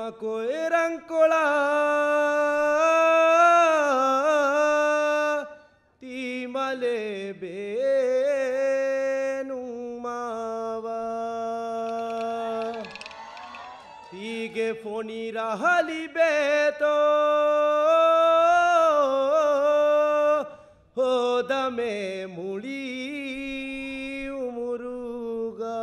Makoe rangkola ti malebe numawa tige foni rahali beto hodame muli umuruga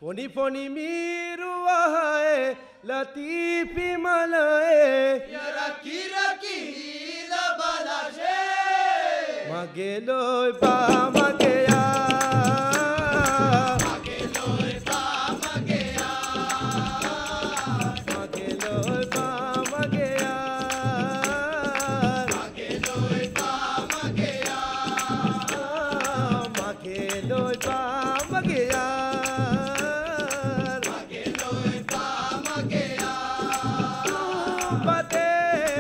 foni foni miru wahae latifi malae yaraki raki la balashe mageloi pa mageya mageloi pa mageya mageloi pa mageya mageloi pa mageya mageloi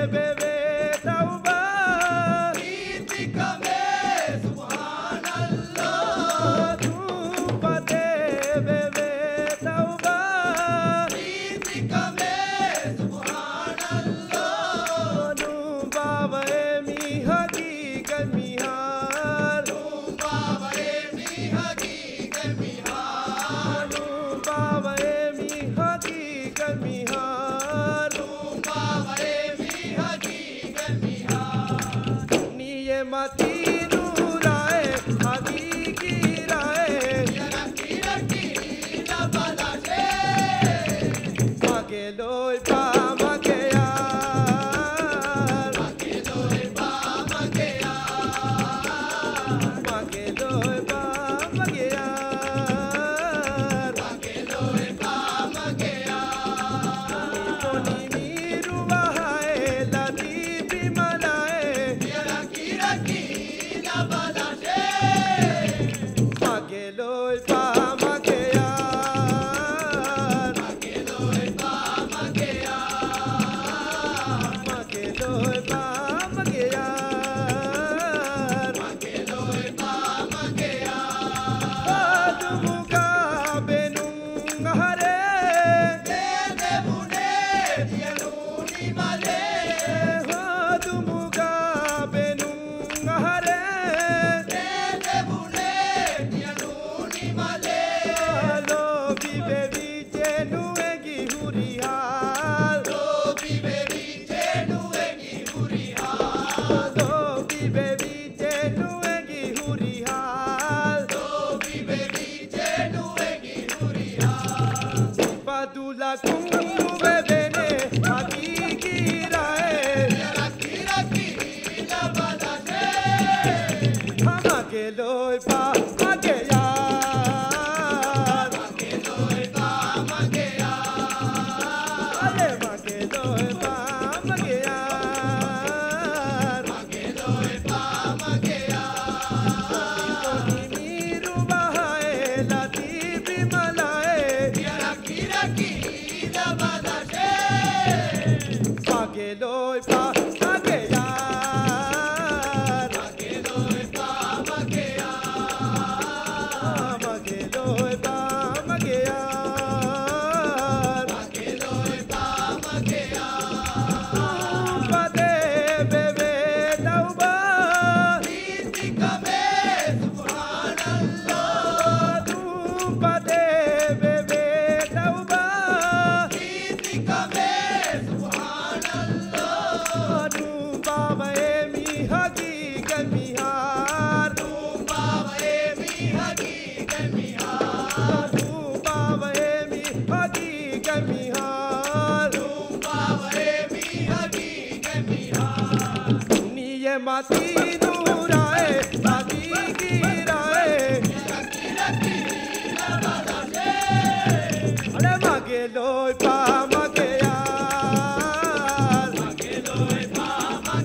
pa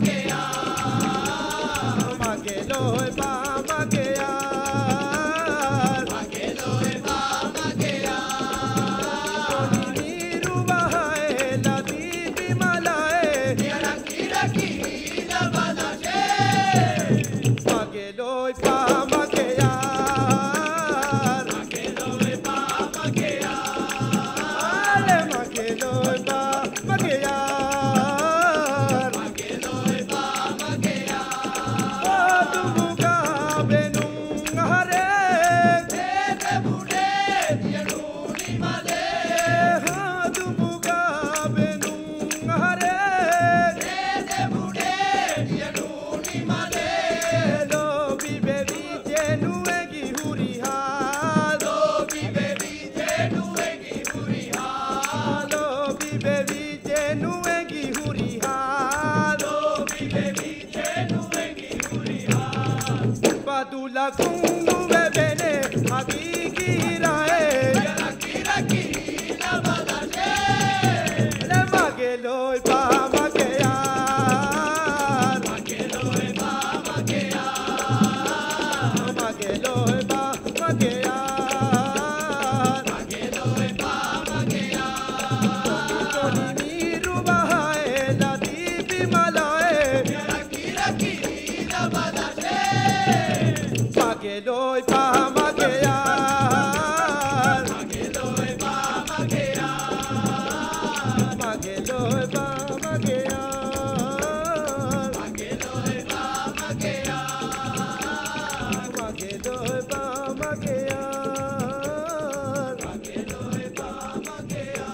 mageya magigirae Kira balashe le mageloy pa mageyar Mageloy ba mageya mageloy pa mageyar Mageloy ba mageya Toni miru bahae latifi malae Kira balashe mageloy pa mageyar Mageloy ba mageya mageloy pa mageyar Mageloy ba mageya mageloy pa mageyar Mageloy ba mageya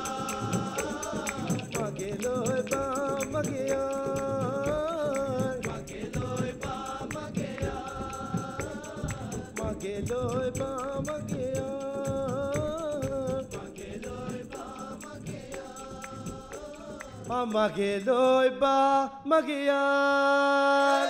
mageloy pa mageyar Mageloy ba mageya mageloy pa mageyar Mageloy ba mageya mageloy pa mageyar